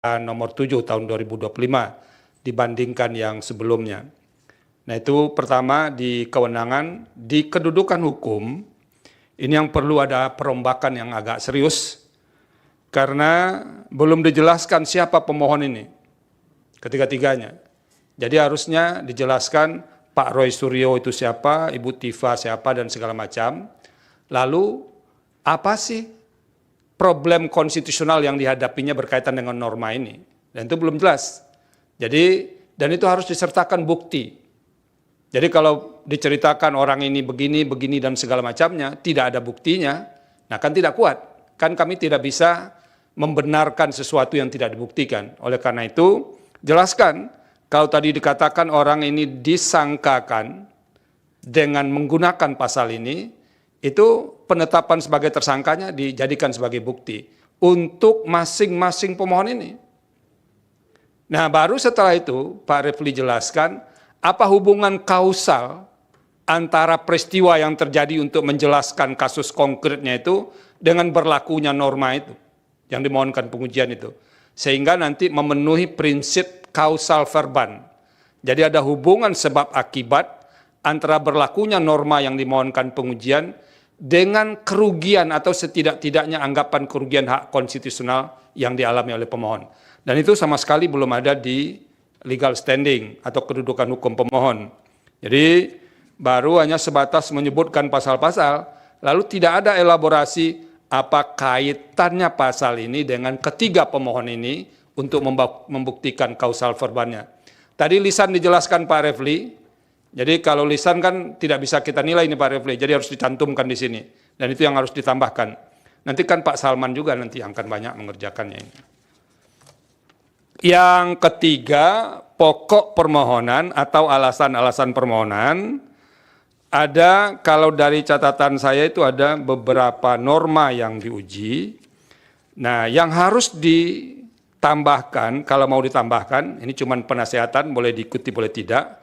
nomor 7 tahun 2025 dibandingkan yang sebelumnya. Nah, itu pertama di kewenangan, di kedudukan hukum, ini yang perlu ada perombakan yang agak serius, karena belum dijelaskan siapa pemohon ini, ketiga-tiganya. Jadi harusnya dijelaskan Pak Roy Suryo itu siapa, Ibu Tifa siapa, dan segala macam. Lalu apa sih problem konstitusional yang dihadapinya berkaitan dengan norma ini? Dan itu belum jelas. Jadi, dan itu harus disertakan bukti. Jadi kalau diceritakan orang ini begini, begini, dan segala macamnya, tidak ada buktinya, nah kan tidak kuat. Kan kami tidak bisa membenarkan sesuatu yang tidak dibuktikan. Oleh karena itu, jelaskan, kalau tadi dikatakan orang ini disangkakan dengan menggunakan pasal ini, itu penetapan sebagai tersangkanya dijadikan sebagai bukti untuk masing-masing pemohon ini. Nah, baru setelah itu Pak Refli jelaskan apa hubungan kausal antara peristiwa yang terjadi untuk menjelaskan kasus konkretnya itu dengan berlakunya norma itu yang dimohonkan pengujian itu. Sehingga nanti memenuhi prinsip kausal verban. Jadi ada hubungan sebab akibat antara berlakunya norma yang dimohonkan pengujian dengan kerugian atau setidak-tidaknya anggapan kerugian hak konstitusional yang dialami oleh pemohon. Dan itu sama sekali belum ada di legal standing atau kedudukan hukum pemohon. Jadi baru hanya sebatas menyebutkan pasal-pasal, lalu tidak ada elaborasi apa kaitannya pasal ini dengan ketiga pemohon ini untuk membuktikan kausal verbannya. Tadi lisan dijelaskan Pak Refli, jadi kalau lisan kan tidak bisa kita nilai ini Pak Refli, jadi harus dicantumkan di sini. Dan itu yang harus ditambahkan. Nanti kan Pak Salman juga nanti akan banyak mengerjakannya ini. Yang ketiga, pokok permohonan atau alasan-alasan permohonan. Ada, kalau dari catatan saya itu ada beberapa norma yang diuji. Nah, yang harus ditambahkan, kalau mau ditambahkan, ini cuma penasehatan, boleh diikuti, boleh tidak.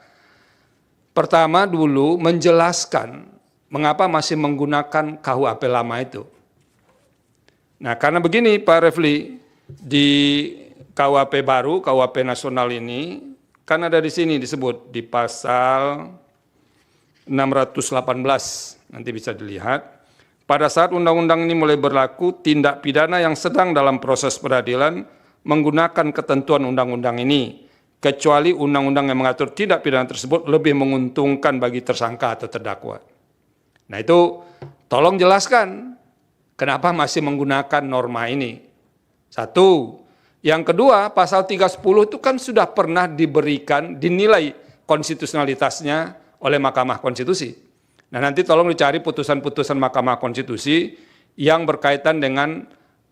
Pertama dulu menjelaskan mengapa masih menggunakan KUHP lama itu. Nah, karena begini Pak Refli, di KUHP baru, KUHP nasional ini, kan ada di sini disebut di pasal 618, nanti bisa dilihat. Pada saat undang-undang ini mulai berlaku, tindak pidana yang sedang dalam proses peradilan menggunakan ketentuan undang-undang ini, kecuali undang-undang yang mengatur tindak pidana tersebut lebih menguntungkan bagi tersangka atau terdakwa. Nah itu tolong jelaskan kenapa masih menggunakan norma ini. Satu. Yang kedua, pasal 310 itu kan sudah pernah diberikan, dinilai konstitusionalitasnya oleh Mahkamah Konstitusi. Nah nanti tolong dicari putusan-putusan Mahkamah Konstitusi yang berkaitan dengan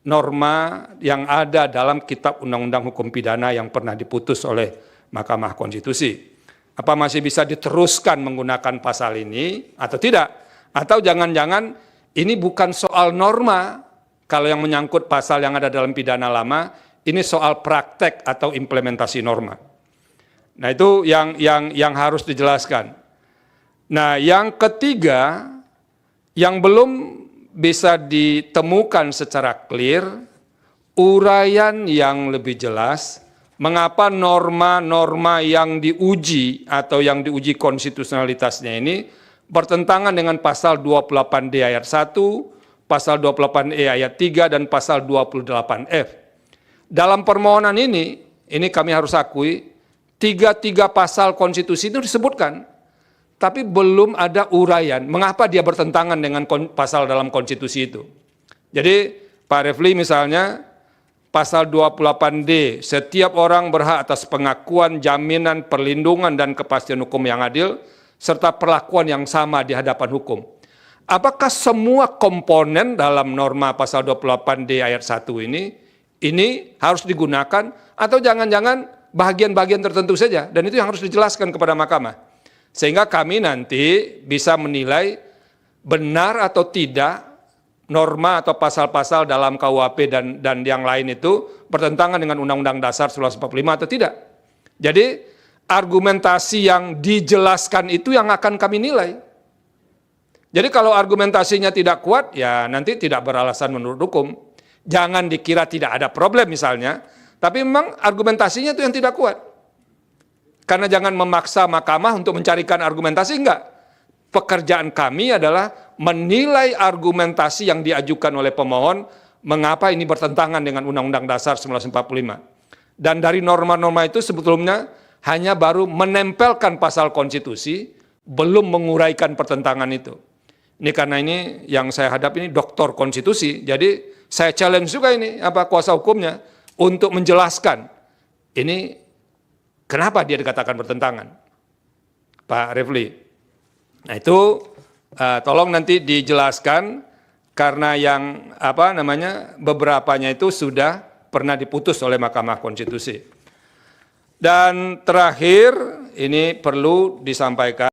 norma yang ada dalam Kitab Undang-Undang Hukum Pidana yang pernah diputus oleh Mahkamah Konstitusi. Apa masih bisa diteruskan menggunakan pasal ini atau tidak? Atau jangan-jangan ini bukan soal norma, kalau yang menyangkut pasal yang ada dalam pidana lama, ini soal praktek atau implementasi norma. Nah itu yang harus dijelaskan. Nah yang ketiga, yang belum bisa ditemukan secara clear, uraian yang lebih jelas, mengapa norma-norma yang diuji atau yang diuji konstitusionalitasnya ini bertentangan dengan pasal 28D ayat 1, pasal 28E ayat 3, dan pasal 28F. Dalam permohonan ini kami harus akui, tiga pasal konstitusi itu disebutkan, tapi belum ada uraian mengapa dia bertentangan dengan pasal dalam konstitusi itu. Jadi Pak Refli misalnya, pasal 28D, setiap orang berhak atas pengakuan, jaminan, perlindungan, dan kepastian hukum yang adil, serta perlakuan yang sama di hadapan hukum. Apakah semua komponen dalam norma pasal 28D ayat 1 ini harus digunakan, atau jangan-jangan bagian-bagian tertentu saja, dan itu yang harus dijelaskan kepada mahkamah. Sehingga kami nanti bisa menilai benar atau tidak norma atau pasal-pasal dalam KUHP dan yang lain itu bertentangan dengan Undang-Undang Dasar 1945 atau tidak. Jadi argumentasi yang dijelaskan itu yang akan kami nilai. Jadi kalau argumentasinya tidak kuat, ya nanti tidak beralasan menurut hukum. Jangan dikira tidak ada problem misalnya, Tapi memang argumentasinya itu yang tidak kuat. Karena jangan memaksa mahkamah untuk mencarikan argumentasi, enggak. Pekerjaan kami adalah menilai argumentasi yang diajukan oleh pemohon, mengapa ini bertentangan dengan Undang-Undang Dasar 1945. Dan dari norma-norma itu sebetulnya hanya baru menempelkan pasal konstitusi, belum menguraikan pertentangan itu. Ini karena ini yang saya hadapi ini doktor konstitusi, jadi saya challenge juga ini kuasa hukumnya untuk menjelaskan ini kenapa dia dikatakan bertentangan, Pak Refli. Nah itu tolong nanti dijelaskan karena yang beberapanya itu sudah pernah diputus oleh Mahkamah Konstitusi. Dan terakhir ini perlu disampaikan